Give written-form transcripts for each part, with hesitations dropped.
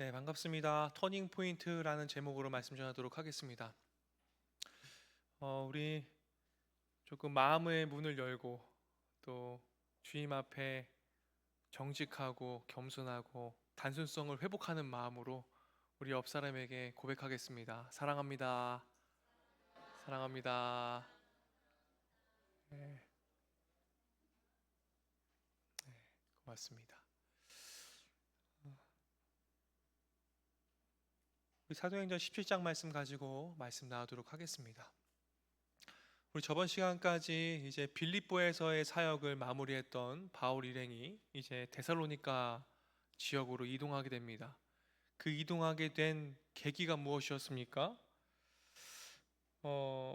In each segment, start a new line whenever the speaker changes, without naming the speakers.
네, 반갑습니다. 터닝 포인트라는 제목으로 말씀 전하도록 하겠습니다. 우리 조금 마음의 문을 열고 또 주님 앞에 정직하고 겸손하고 단순성을 회복하는 마음으로 우리 옆 사람에게 고백하겠습니다. 사랑합니다. 사랑합니다. 네, 고맙습니다. 우리 사도행전 17장 말씀 가지고 말씀 나누도록 하겠습니다. 우리 저번 시간까지 이제 빌립보에서의 사역을 마무리했던 바울 일행이 이제 데살로니가 지역으로 이동하게 됩니다. 그 이동하게 된 계기가 무엇이었습니까?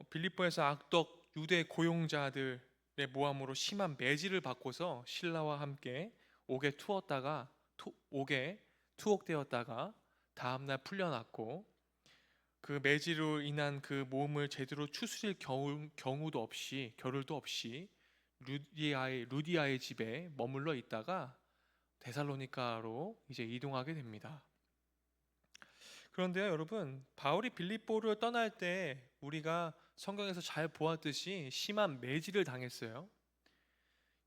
빌립보에서 악덕 유대 고용자들의 모함으로 심한 매질을 받고서 신라와 함께 옥에 투옥되었다가 다음날 풀려났고, 그 매질로 인한 그 몸을 제대로 추스릴 경우도 없이 겨를도 없이 루디아의 집에 머물러 있다가 데살로니가로 이제 이동하게 됩니다. 그런데요, 여러분, 바울이 빌립보를 떠날 때 우리가 성경에서 잘 보았듯이 심한 매질을 당했어요.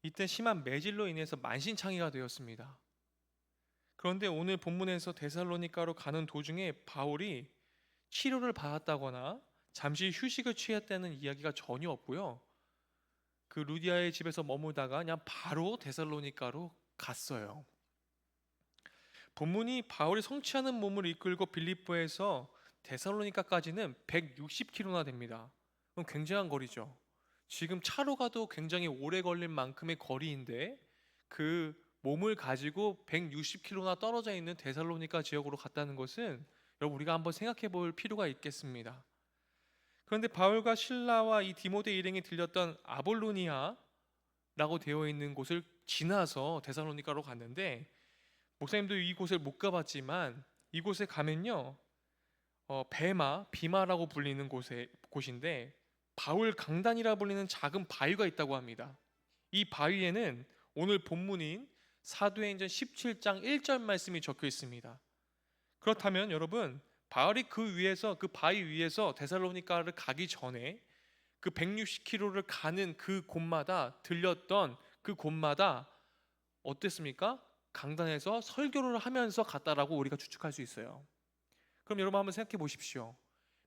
이때 심한 매질로 인해서 만신창이가 되었습니다. 그런데 오늘 본문에서 데살로니가로 가는 도중에 바울이 치료를 받았다거나 잠시 휴식을 취했다는 이야기가 전혀 없고요. 그 루디아의 집에서 머물다가 그냥 바로 데살로니가로 갔어요. 본문이 바울이 성취하는 몸을 이끌고 빌립보에서 데살로니가까지는 160km나 됩니다. 그럼 굉장한 거리죠. 지금 차로 가도 굉장히 오래 걸릴 만큼의 거리인데 그 몸을 가지고 160km나 떨어져 있는 데살로니가 지역으로 갔다는 것은 여러분 우리가 한번 생각해 볼 필요가 있겠습니다. 그런데 바울과 실라와 이 디모데 일행이 들렸던 아볼로니아라고 되어 있는 곳을 지나서 데살로니가로 갔는데, 목사님도 이곳을 못 가봤지만 이곳에 가면요, 비마라고 불리는 곳인데 바울 강단이라 불리는 작은 바위가 있다고 합니다. 이 바위에는 오늘 본문인 사도행전 17장 1절 말씀이 적혀 있습니다. 그렇다면 여러분, 바울이 그 바위 위에서 데살로니가를 가기 전에 그 160km를 가는 그 곳마다 들렸던 그 곳마다 어땠습니까? 강단에서 설교를 하면서 갔다라고 우리가 추측할 수 있어요. 그럼 여러분 한번 생각해 보십시오.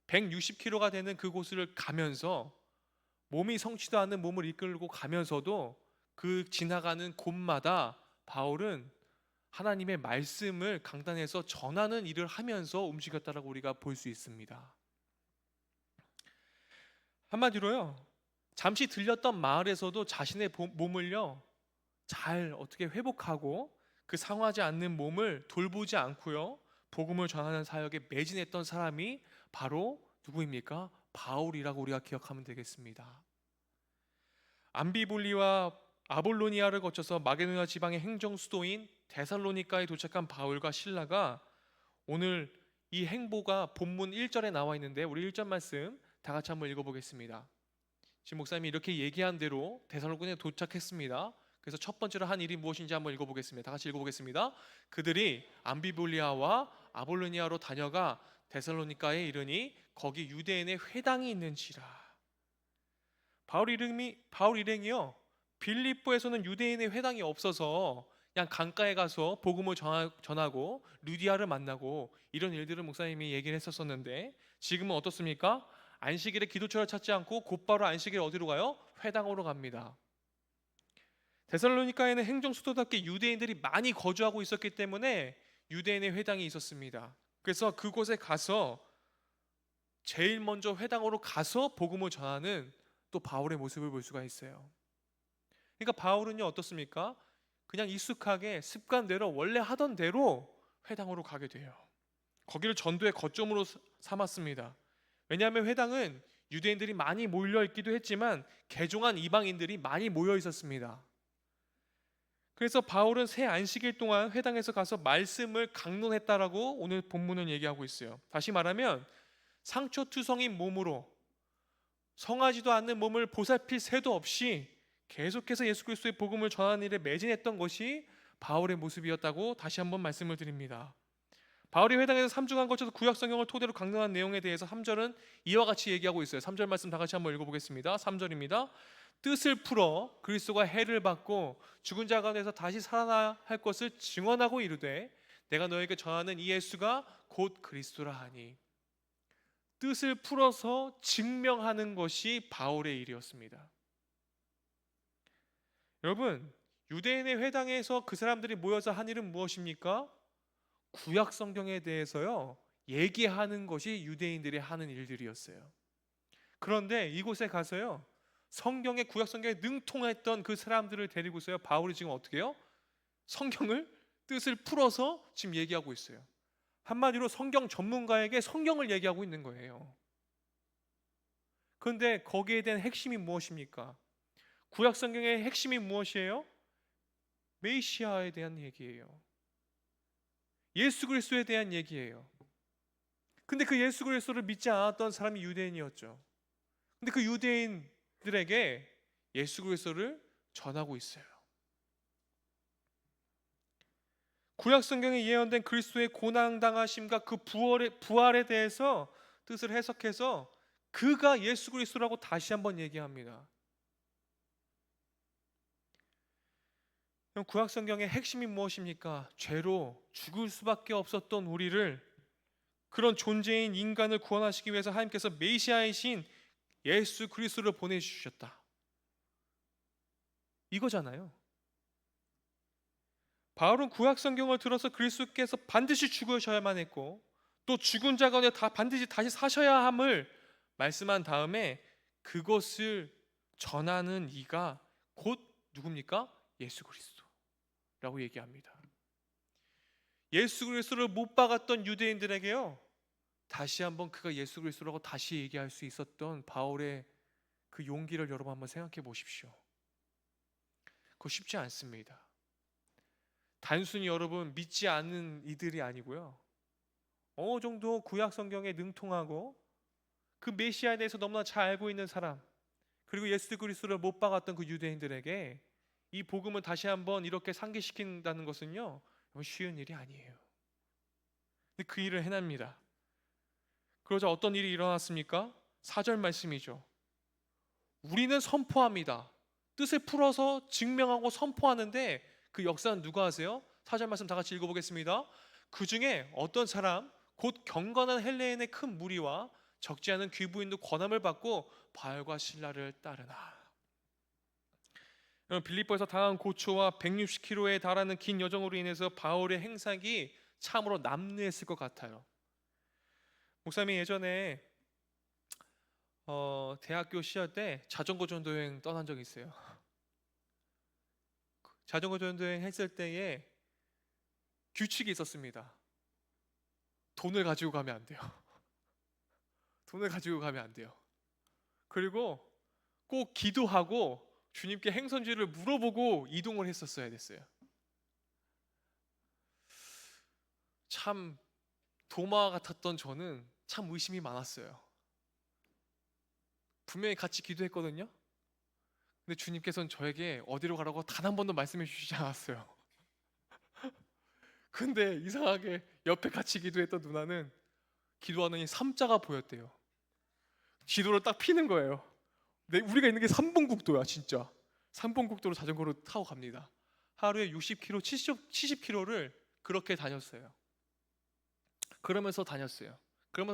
160km가 되는 그곳을 가면서 몸이 성취도 않는 몸을 이끌고 가면서도 그 지나가는 곳마다 바울은 하나님의 말씀을 강단에서 전하는 일을 하면서 움직였다라고 우리가 볼 수 있습니다. 한마디로요, 잠시 들렸던 마을에서도 자신의 몸을요 잘 어떻게 회복하고 그 상하지 않는 몸을 돌보지 않고요 복음을 전하는 사역에 매진했던 사람이 바로 누구입니까? 바울이라고 우리가 기억하면 되겠습니다. 암비볼리와 아볼로니아를 거쳐서 마게도냐 지방의 행정 수도인 데살로니가에 도착한 바울과 실라가 오늘 이 행보가 본문 1절에 나와 있는데, 우리 1절 말씀 다 같이 한번 읽어보겠습니다. 지금 목사님이 이렇게 얘기한 대로 데살로니가에 도착했습니다. 그래서 첫 번째로 한 일이 무엇인지 한번 읽어보겠습니다. 다 같이 읽어보겠습니다. 그들이 암비볼리아와 아볼로니아로 다녀가 데살로니가에 이르니 거기 유대인의 회당이 있는지라. 바울 일행이요, 빌립보에서는 유대인의 회당이 없어서 그냥 강가에 가서 복음을 전하고 루디아를 만나고 이런 일들을 목사님이 얘기를 했었었는데, 지금은 어떻습니까? 안식일에 기도처를 찾지 않고 곧바로 안식일에 어디로 가요? 회당으로 갑니다. 데살로니가에는 행정 수도답게 유대인들이 많이 거주하고 있었기 때문에 유대인의 회당이 있었습니다. 그래서 그곳에 가서 제일 먼저 회당으로 가서 복음을 전하는 또 바울의 모습을 볼 수가 있어요. 그러니까 바울은요 어떻습니까? 그냥 익숙하게 습관대로 원래 하던 대로 회당으로 가게 돼요. 거기를 전도의 거점으로 삼았습니다. 왜냐하면 회당은 유대인들이 많이 몰려 있기도 했지만 개종한 이방인들이 많이 모여 있었습니다. 그래서 바울은 새 안식일 동안 회당에서 가서 말씀을 강론했다라고 오늘 본문은 얘기하고 있어요. 다시 말하면 상처투성인 몸으로 성하지도 않는 몸을 보살필 새도 없이 계속해서 예수 그리스도의 복음을 전하는 일에 매진했던 것이 바울의 모습이었다고 다시 한번 말씀을 드립니다. 바울이 회당에서 삼중한 것에서 구약 성경을 토대로 강론한 내용에 대해서 3절은 이와 같이 얘기하고 있어요. 3절 말씀 다 같이 한번 읽어보겠습니다. 3절입니다. 뜻을 풀어 그리스도가 해를 받고 죽은 자 가운데서 다시 살아나 할 것을 증언하고 이르되 내가 너에게 전하는 이 예수가 곧 그리스도라 하니. 뜻을 풀어서 증명하는 것이 바울의 일이었습니다. 여러분, 유대인의 회당에서 그 사람들이 모여서 한 일은 무엇입니까? 구약 성경에 대해서요 얘기하는 것이 유대인들이 하는 일들이었어요. 그런데 이곳에 가서요 성경의 구약 성경에 능통했던 그 사람들을 데리고서요 바울이 지금 어떻게 해요? 성경을 뜻을 풀어서 지금 얘기하고 있어요. 한마디로 성경 전문가에게 성경을 얘기하고 있는 거예요. 그런데 거기에 대한 핵심이 무엇입니까? 구약 성경의 핵심이 무엇이에요? 메시아에 대한 얘기예요. 예수 그리스도에 대한 얘기예요. 근데 그 예수 그리스도를 믿지 않았던 사람이 유대인이었죠. 근데 그 유대인들에게 예수 그리스도를 전하고 있어요. 구약 성경에 예언된 그리스도의 고난 당하심과 그 부활에 대해서 뜻을 해석해서 그가 예수 그리스도라고 다시 한번 얘기합니다. 그럼 구약 성경의 핵심이 무엇입니까? 죄로 죽을 수밖에 없었던 우리를, 그런 존재인 인간을 구원하시기 위해서 하나님께서 메시아이신 예수 그리스도를 보내주셨다, 이거잖아요. 바울은 구약 성경을 들어서 그리스도께서 반드시 죽으셔야만 했고 또 죽은 자 가운데 다 반드시 다시 사셔야 함을 말씀한 다음에 그것을 전하는 이가 곧 누굽니까? 예수 그리스도라고 얘기합니다. 예수 그리스도를 못 박았던 유대인들에게요 다시 한번 그가 예수 그리스도라고 다시 얘기할 수 있었던 바울의 그 용기를 여러분 한번 생각해 보십시오. 그거 쉽지 않습니다. 단순히 여러분 믿지 않는 이들이 아니고요, 어느 정도 구약 성경에 능통하고 그 메시아에 대해서 너무나 잘 알고 있는 사람, 그리고 예수 그리스도를 못 박았던 그 유대인들에게 이 복음을 다시 한번 이렇게 상기시킨다는 것은요 쉬운 일이 아니에요. 근데 그 일을 해냅니다. 그러자 어떤 일이 일어났습니까? 4절 말씀이죠. 우리는 선포합니다. 뜻을 풀어서 증명하고 선포하는데 그 역사는 누가 하세요? 4절 말씀 다 같이 읽어보겠습니다. 그 중에 어떤 사람 곧 경건한 헬레인의 큰 무리와 적지 않은 귀부인도 권함을 받고 바울과 실라를 따르나. 빌립보에서 당한 고초와 160km에 달하는 긴 여정으로 인해서 바울의 행색이 참으로 남루했을 것 같아요. 목사님이 예전에 대학교 시절 때 자전거 전도 여행 떠난 적이 있어요. 자전거 전도 여행 했을 때에 규칙이 있었습니다. 돈을 가지고 가면 안 돼요. 돈을 가지고 가면 안 돼요. 그리고 꼭 기도하고 주님께 행선지를 물어보고 이동을 했었어야 됐어요. 참 도마 같았던 저는 참 의심이 많았어요. 분명히 같이 기도했거든요. 근데 주님께서는 저에게 어디로 가라고 단 한 번도 말씀해 주시지 않았어요. 근데 이상하게 옆에 같이 기도했던 누나는 기도하느니 삼자가 보였대요. 기도를 딱 피는 거예요. 우리가 있는 게 삼봉국도야 진짜. 삼봉국도로 자전거로 타고 갑니다. 하루에 60km, 70km를 그렇게 다녔어요. 그러면서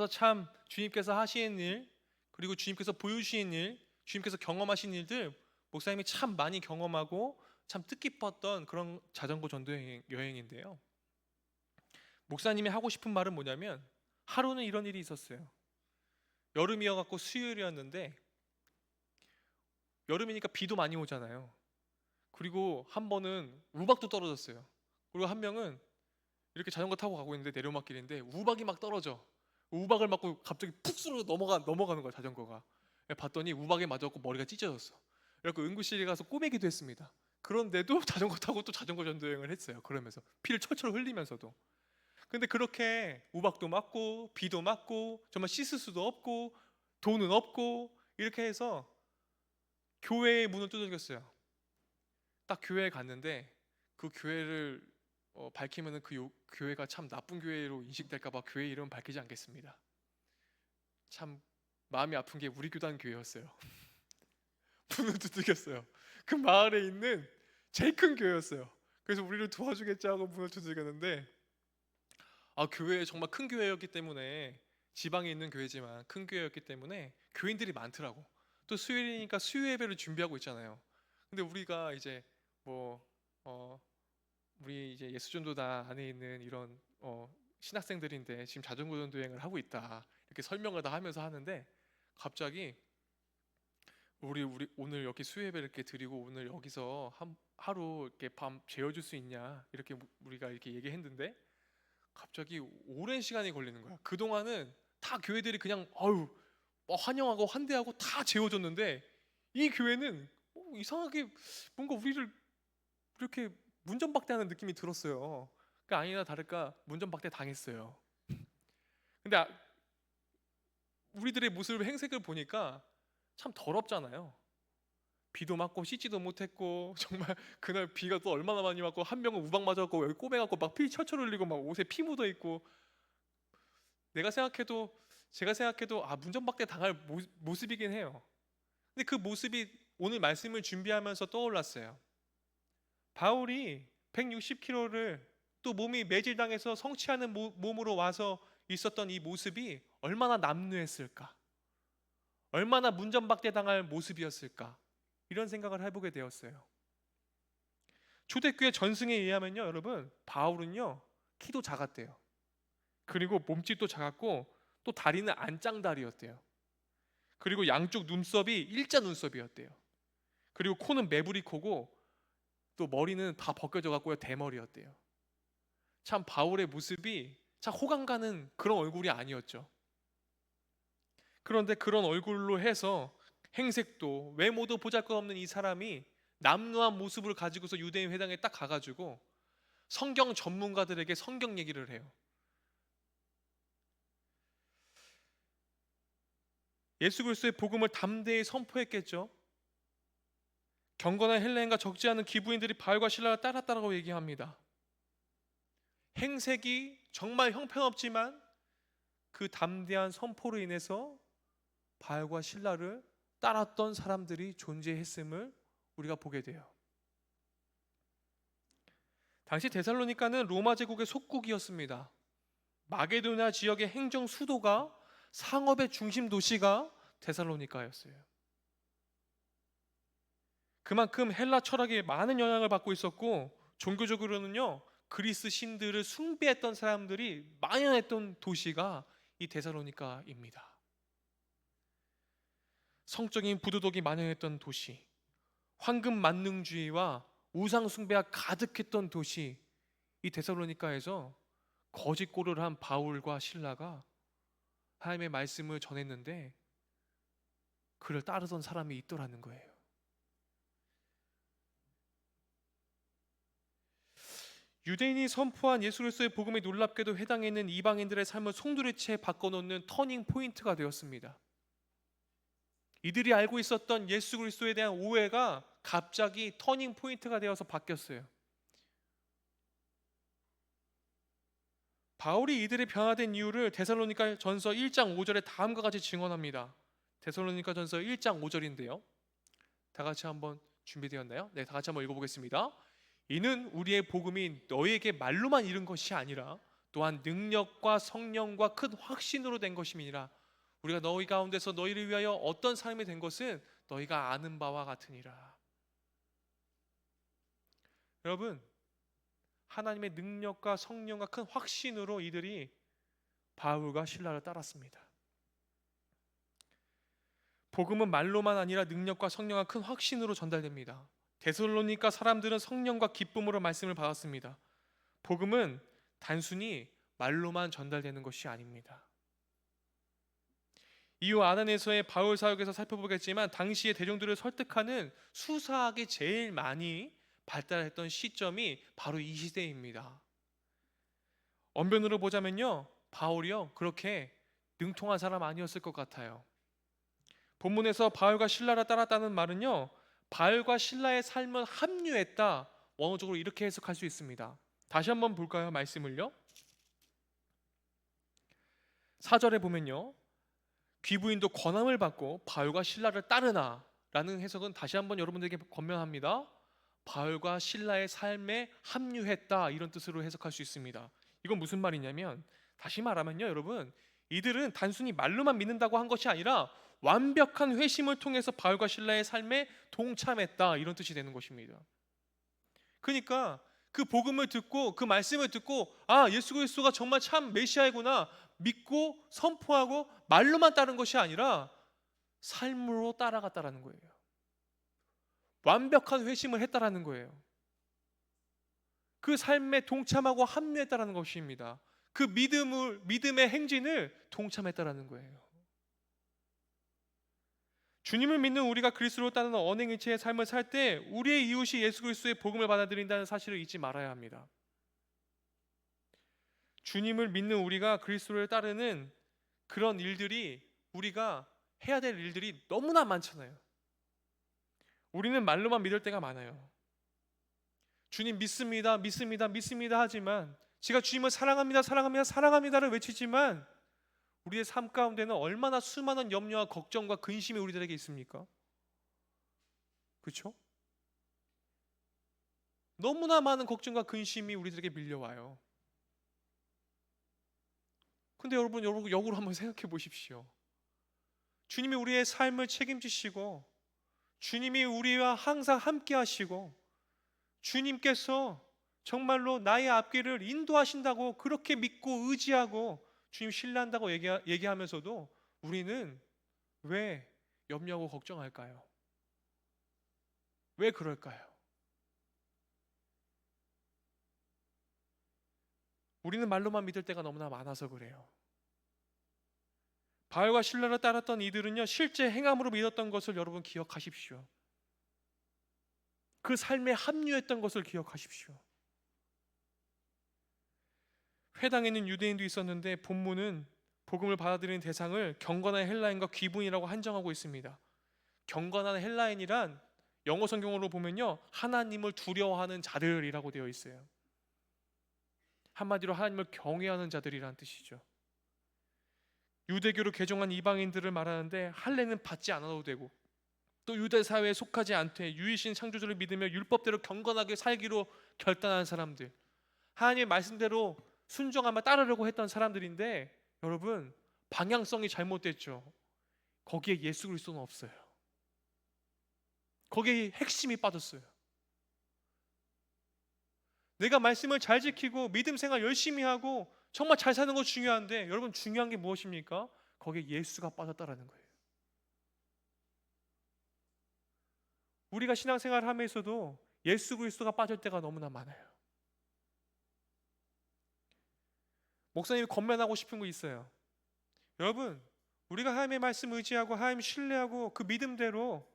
참 주님께서 하시는 일, 그리고 주님께서 보여주시는 일, 주님께서 경험하신 일들 목사님이 참 많이 경험하고 참 뜻깊었던 그런 자전거 전도 여행인데요. 목사님이 하고 싶은 말은 뭐냐면, 하루는 이런 일이 있었어요. 여름이어갖고 수요일이었는데, 여름이니까 비도 많이 오잖아요. 그리고 한 번은 우박도 떨어졌어요. 그리고 한 명은 이렇게 자전거 타고 가고 있는데 내리막길인데 우박이 막 떨어져. 우박을 맞고 갑자기 푹 쓰러 넘어가는 거야 자전거가. 봤더니 우박에 맞았고 머리가 찢어졌어. 그래서 응급실에 가서 꼬매기도 했습니다. 그런데도 자전거 타고 또 자전거 전도여행을 했어요. 그러면서 피를 철철 흘리면서도. 근데 그렇게 우박도 맞고 비도 맞고 정말 씻을 수도 없고 돈은 없고 이렇게 해서 교회의 문을 두들겼어요. 딱 교회에 갔는데 그 교회를 밝히면은 교회가 참 나쁜 교회로 인식될까봐 교회 이름 밝히지 않겠습니다. 참 마음이 아픈 게 우리 교단 교회였어요. 문을 두들겼어요. 그 마을에 있는 제일 큰 교회였어요. 그래서 우리를 도와주겠지 하고 문을 두들겼는데, 교회 정말 큰 교회였기 때문에, 지방에 있는 교회지만 큰 교회였기 때문에 교인들이 많더라고. 또 수요일이니까 수요 예배를 준비하고 있잖아요. 근데 우리가 이제 뭐 우리 이제 예수전도단 안에 있는 이런 신학생들인데 지금 자전거 전도 여행을 하고 있다 이렇게 설명을 다 하면서 하는데, 갑자기 우리 오늘 여기 수요 예배를 이렇게 드리고 오늘 여기서 하루 이렇게 밤 재워줄 수 있냐 이렇게 우리가 이렇게 얘기했는데, 갑자기 오랜 시간이 걸리는 거야. 그 동안은 다 교회들이 그냥 환영하고 환대하고 다 재워줬는데, 이 교회는 이상하게 뭔가 우리를 이렇게 문전박대하는 느낌이 들었어요. 그러니까 아니나 다를까 문전박대 당했어요. 근데 우리들의 모습을 행색을 보니까 참 더럽잖아요. 비도 맞고 씻지도 못했고 정말 그날 비가 또 얼마나 많이 맞고, 한 명은 우박 맞았고 여기 꼬매갖고 막 피 철철 흘리고 막 옷에 피 묻어 있고, 제가 생각해도 문전박대 당할 모습이긴 해요. 근데 그 모습이 오늘 말씀을 준비하면서 떠올랐어요. 바울이 160km를 또 몸이 매질당해서 성취하는 몸으로 와서 있었던 이 모습이 얼마나 남루했을까, 얼마나 문전박대 당할 모습이었을까, 이런 생각을 해보게 되었어요. 초대교회 전승에 의하면요, 여러분, 바울은요 키도 작았대요. 그리고 몸집도 작았고 또 다리는 안짱다리였대요. 그리고 양쪽 눈썹이 일자 눈썹이었대요. 그리고 코는 매부리 코고 또 머리는 다 벗겨져 갖고요 대머리였대요. 참 바울의 모습이 참 호감 가는 그런 얼굴이 아니었죠. 그런데 그런 얼굴로 해서 행색도 외모도 보잘것없는 이 사람이 남루한 모습을 가지고서 유대인 회당에 딱 가가지고 성경 전문가들에게 성경 얘기를 해요. 예수 그리스도의 복음을 담대히 선포했겠죠. 경건한 헬레인과 적지 않은 기부인들이 바울과 실라를 따랐다라고 얘기합니다. 행색이 정말 형편없지만 그 담대한 선포로 인해서 바울과 실라를 따랐던 사람들이 존재했음을 우리가 보게 돼요. 당시 데살로니가는 로마 제국의 속국이었습니다. 마게도냐 지역의 행정 수도가, 상업의 중심 도시가 데살로니가였어요. 그만큼 헬라 철학에 많은 영향을 받고 있었고, 종교적으로는요 그리스 신들을 숭배했던 사람들이 만연했던 도시가 이 데살로니가입니다. 성적인 부도덕이 만연했던 도시, 황금 만능주의와 우상 숭배가 가득했던 도시, 이 데살로니가에서 거짓골을 한 바울과 실라가 하나님의 말씀을 전했는데 그를 따르던 사람이 있더라는 거예요. 유대인이 선포한 예수 그리스도의 복음이 놀랍게도 회당에 있는 이방인들의 삶을 송두리째 바꿔놓는 터닝 포인트가 되었습니다. 이들이 알고 있었던 예수 그리스도에 대한 오해가 갑자기 터닝 포인트가 되어서 바뀌었어요. 바울이 이들의 변화된 이유를 데살로니가 전서 1장 5절에 다음과 같이 증언합니다. 데살로니가 전서 1장 5절인데요. 다 같이 한번 준비되었나요? 네, 다 같이 한번 읽어보겠습니다. 이는 우리의 복음이 너희에게 말로만 이른 것이 아니라 또한 능력과 성령과 큰 확신으로 된 것임이니라. 우리가 너희 가운데서 너희를 위하여 어떤 사람이 된 것은 너희가 아는 바와 같으니라. 여러분, 하나님의 능력과 성령과 큰 확신으로 이들이 바울과 실라를 따랐습니다. 복음은 말로만 아니라 능력과 성령과 큰 확신으로 전달됩니다. 데살로니가 사람들은 성령과 기쁨으로 말씀을 받았습니다. 복음은 단순히 말로만 전달되는 것이 아닙니다. 이후 아덴에서의 바울 사역에서 살펴보겠지만, 당시의 대중들을 설득하는 수사학이 제일 많이 발달했던 시점이 바로 이 시대입니다. 언변으로 보자면요, 바울이요 그렇게 능통한 사람 아니었을 것 같아요. 본문에서 바울과 실라를 따랐다는 말은요, 바울과 실라의 삶은 합류했다, 원어적으로 이렇게 해석할 수 있습니다. 다시 한번 볼까요? 말씀을요. 4절에 보면요. 귀부인도 권함을 받고 바울과 실라를 따르나 라는 해석은 다시 한번 여러분들에게 권면합니다. 바울과 실라의 삶에 합류했다, 이런 뜻으로 해석할 수 있습니다. 이건 무슨 말이냐면, 다시 말하면요 여러분, 이들은 단순히 말로만 믿는다고 한 것이 아니라 완벽한 회심을 통해서 바울과 실라의 삶에 동참했다, 이런 뜻이 되는 것입니다. 그러니까 그 복음을 듣고 그 말씀을 듣고, 아, 예수 그리스도가 정말 참 메시아이구나 믿고 선포하고 말로만 따른 것이 아니라 삶으로 따라갔다라는 거예요. 완벽한 회심을 했다라는 거예요. 그 삶에 동참하고 합류했다라는 것입니다. 그 믿음의 행진을 동참했다라는 거예요. 주님을 믿는 우리가 그리스도로 따르는 언행일체의 삶을 살 때 우리의 이웃이 예수 그리스도의 복음을 받아들인다는 사실을 잊지 말아야 합니다. 주님을 믿는 우리가 그리스도를 따르는 그런 일들이, 우리가 해야 될 일들이 너무나 많잖아요. 우리는 말로만 믿을 때가 많아요. 주님 믿습니다, 믿습니다, 믿습니다 하지만, 제가 주님을 사랑합니다, 사랑합니다, 사랑합니다를 외치지만 우리의 삶 가운데는 얼마나 수많은 염려와 걱정과 근심이 우리들에게 있습니까? 그렇죠? 너무나 많은 걱정과 근심이 우리들에게 밀려와요. 근데 여러분 역으로 한번 생각해 보십시오. 주님이 우리의 삶을 책임지시고, 주님이 우리와 항상 함께 하시고, 주님께서 정말로 나의 앞길을 인도하신다고 그렇게 믿고 의지하고 주님 신뢰한다고 얘기하면서도 우리는 왜 염려하고 걱정할까요? 왜 그럴까요? 우리는 말로만 믿을 때가 너무나 많아서 그래요. 바울과 실라를 따랐던 이들은요, 실제 행함으로 믿었던 것을 여러분 기억하십시오. 그 삶에 합류했던 것을 기억하십시오. 회당에 있는 유대인도 있었는데 본문은 복음을 받아들이는 대상을 경건한 헬라인과 귀부인이라고 한정하고 있습니다. 경건한 헬라인이란 영어 성경으로 보면요, 하나님을 두려워하는 자들이라고 되어 있어요. 한마디로 하나님을 경외하는 자들이라는 뜻이죠. 유대교로 개종한 이방인들을 말하는데, 할례는 받지 않아도 되고 또 유대 사회에 속하지 않되 유이신 창조주를 믿으며 율법대로 경건하게 살기로 결단한 사람들, 하나님의 말씀대로 순종하며 따르려고 했던 사람들인데, 여러분 방향성이 잘못됐죠. 거기에 예수 그리스도는 없어요. 거기에 핵심이 빠졌어요. 내가 말씀을 잘 지키고 믿음 생활 열심히 하고 정말 잘 사는 거 중요한데, 여러분 중요한 게 무엇입니까? 거기에 예수가 빠졌다라는 거예요. 우리가 신앙생활을 하면서도 예수 그리스도가 빠질 때가 너무나 많아요. 목사님이 권면하고 싶은 거 있어요. 여러분, 우리가 하나님의 말씀 의지하고 하나님 신뢰하고 그 믿음대로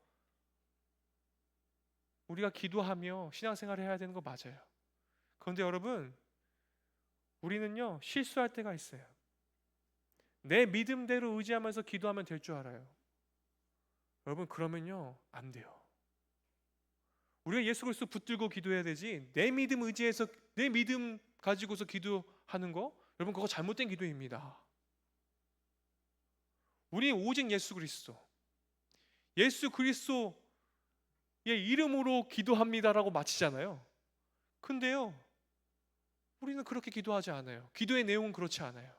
우리가 기도하며 신앙생활을 해야 되는 거 맞아요. 그런데 여러분, 우리는요 실수할 때가 있어요. 내 믿음대로 의지하면서 기도하면 될 줄 알아요. 여러분 그러면요 안 돼요. 우리가 예수 그리스도 붙들고 기도해야 되지, 내 믿음 의지해서 내 믿음 가지고서 기도하는 거, 여러분 그거 잘못된 기도입니다. 우리 오직 예수 그리스도의 이름으로 기도합니다라고 마치잖아요. 근데요 우리는 그렇게 기도하지 않아요. 기도의 내용은 그렇지 않아요.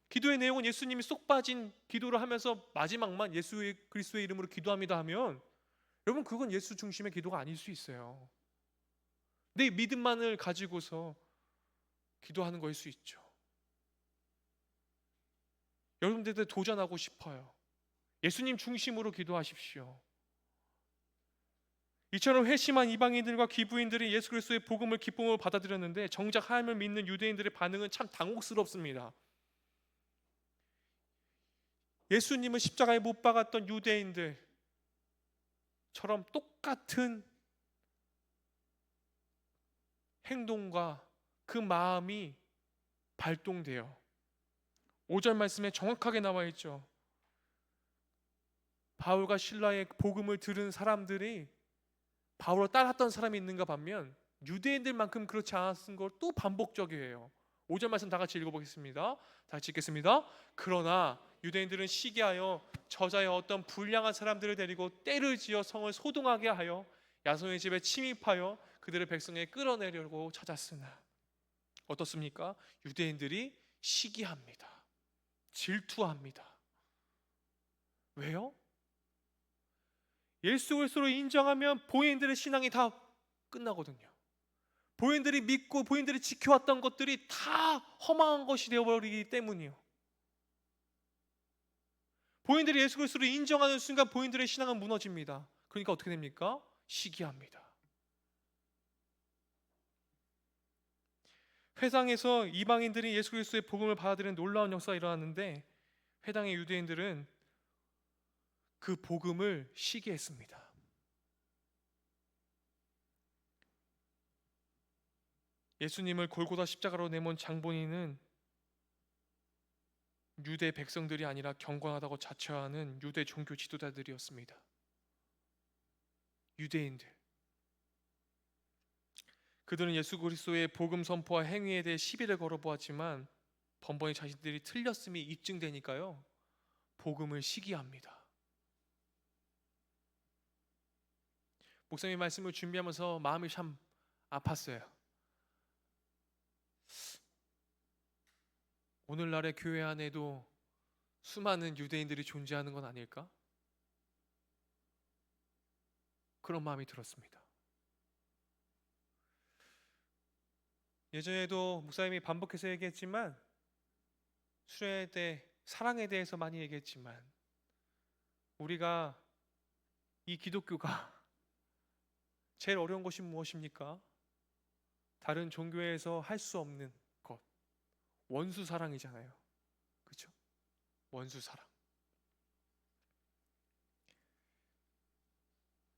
기도의 내용은 예수님이 쏙 빠진 기도를 하면서 마지막만 예수 그리스도의 이름으로 기도합니다 하면, 여러분 그건 예수 중심의 기도가 아닐 수 있어요. 내 믿음만을 가지고서 기도하는 거일 수 있죠. 여러분들도 도전하고 싶어요. 예수님 중심으로 기도하십시오. 이처럼 회심한 이방인들과 귀부인들이 예수 그리스도의 복음을 기쁨으로 받아들였는데, 정작 하나님을 믿는 유대인들의 반응은 참 당혹스럽습니다. 예수님을 십자가에 못 박았던 유대인들처럼 똑같은 행동과 그 마음이 발동돼요. 5절 말씀에 정확하게 나와 있죠. 바울과 실라의 복음을 들은 사람들이 바울을 따랐던 사람이 있는가 반면, 유대인들만큼 그렇지 않았은 걸 또 반복적이에요. 5절 말씀 다 같이 읽어보겠습니다. 다 같이 읽겠습니다. 그러나 유대인들은 시기하여 저자의 어떤 불량한 사람들을 데리고 떼를 지어 성을 소동하게 하여 야손의 집에 침입하여 그들의 백성에 끌어내려고 찾았으나 어떻습니까? 유대인들이 시기합니다. 질투합니다. 왜요? 예수 그리스도를 인정하면 본인들의 신앙이 다 끝나거든요. 본인들이 믿고 본인들이 지켜왔던 것들이 다 허망한 것이 되어버리기 때문이요. 본인들이 예수 그리스도를 인정하는 순간 본인들의 신앙은 무너집니다. 그러니까 어떻게 됩니까? 시기합니다. 회당에서 이방인들이 예수 그리스도의 복음을 받아들이는 놀라운 역사가 일어났는데 회당의 유대인들은 그 복음을 시기했습니다. 예수님을 골고다 십자가로 내몬 장본인은 유대 백성들이 아니라 경건하다고 자처하는 유대 종교 지도자들이었습니다. 유대인들. 그들은 예수 그리스도의 복음 선포와 행위에 대해 시비를 걸어보았지만 번번이 자신들이 틀렸음이 입증되니까요, 복음을 시기합니다. 목사님 말씀을 준비하면서 마음이 참 아팠어요. 오늘날의 교회 안에도 수많은 유대인들이 존재하는 건 아닐까? 그런 마음이 들었습니다. 예전에도 목사님이 반복해서 얘기했지만 수련회 때 사랑에 대해서 많이 얘기했지만 우리가 이 기독교가 제일 어려운 것이 무엇입니까? 다른 종교에서 할 수 없는 것, 원수 사랑이잖아요. 그렇죠? 원수 사랑.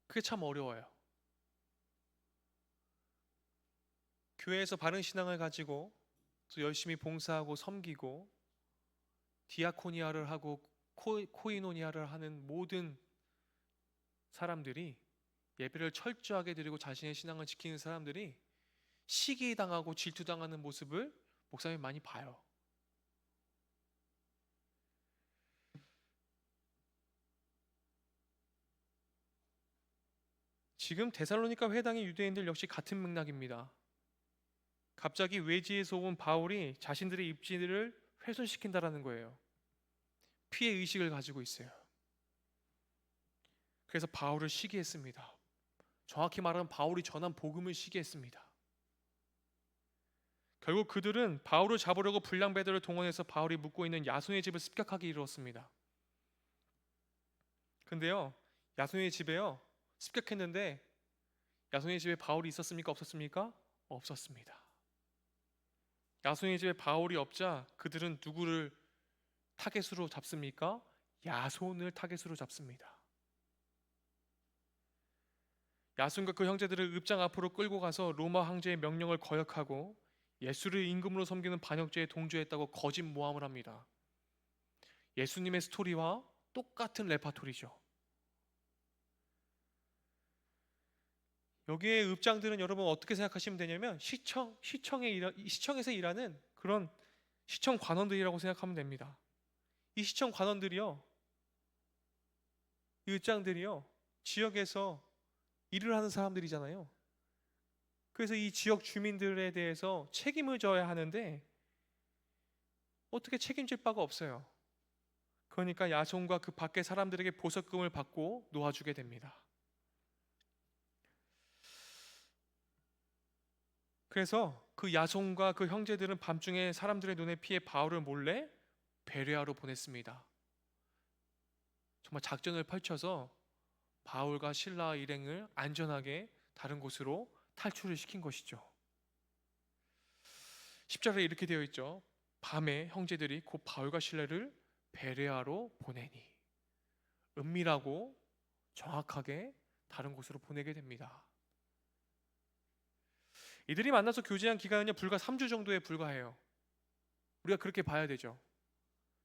그게 참 어려워요. 교회에서 바른 신앙을 가지고 또 열심히 봉사하고 섬기고 디아코니아를 하고 코이노니아를 하는 모든 사람들이, 예배를 철저하게 드리고 자신의 신앙을 지키는 사람들이 시기당하고 질투당하는 모습을 목사님이 많이 봐요. 지금 데살로니가 회당의 유대인들 역시 같은 맥락입니다. 갑자기 외지에서 온 바울이 자신들의 입지를 훼손시킨다라는 거예요. 피해 의식을 가지고 있어요. 그래서 바울을 시기했습니다. 정확히 말하면 바울이 전한 복음을 시기했습니다. 결국 그들은 바울을 잡으려고 불량배들을 동원해서 바울이 묵고 있는 야손의 집을 습격하기 이르렀습니다. 근데요, 야손의 집에요 습격했는데 야손의 집에 바울이 있었습니까? 없었습니까? 없었습니다. 야손의 집에 바울이 없자 그들은 누구를 타겟으로 잡습니까? 야손을 타겟으로 잡습니다. 야손과 그 형제들을 읍장 앞으로 끌고 가서 로마 황제의 명령을 거역하고 예수를 임금으로 섬기는 반역죄에 동조했다고 거짓 모함을 합니다. 예수님의 스토리와 똑같은 레파토리죠. 여기에 읍장들은 여러분 어떻게 생각하시면 되냐면 시청에서 일하는 그런 시청 관원들이라고 생각하면 됩니다. 이 시청 관원들이요, 이 읍장들이요, 지역에서 일을 하는 사람들이잖아요. 그래서 이 지역 주민들에 대해서 책임을 져야 하는데 어떻게 책임질 바가 없어요. 그러니까 야손과 그 밖의 사람들에게 보석금을 받고 놓아주게 됩니다. 그래서 그 야손과 그 형제들은 밤중에 사람들의 눈에 피해 바울을 몰래 베레아로 보냈습니다. 정말 작전을 펼쳐서 바울과 실라 일행을 안전하게 다른 곳으로 탈출을 시킨 것이죠. 10절에 이렇게 되어 있죠. 밤에 형제들이 곧 바울과 실라를 베레아로 보내니, 은밀하고 정확하게 다른 곳으로 보내게 됩니다. 이들이 만나서 교제한 기간은요 불과 3주 정도에 불과해요. 우리가 그렇게 봐야 되죠.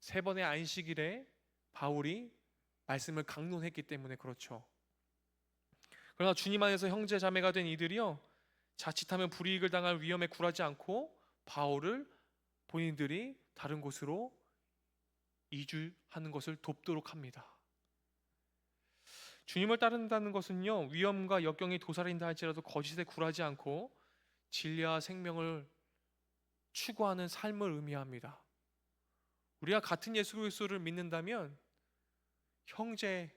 3번의 안식일에 바울이 말씀을 강론했기 때문에 그렇죠. 그러나 주님 안에서 형제 자매가 된 이들이요 자칫하면 불이익을 당할 위험에 굴하지 않고 바울을 본인들이 다른 곳으로 이주하는 것을 돕도록 합니다. 주님을 따른다는 것은요, 위험과 역경이 도사린다 할지라도 거짓에 굴하지 않고 진리와 생명을 추구하는 삶을 의미합니다. 우리가 같은 예수 그리스도를 믿는다면 형제,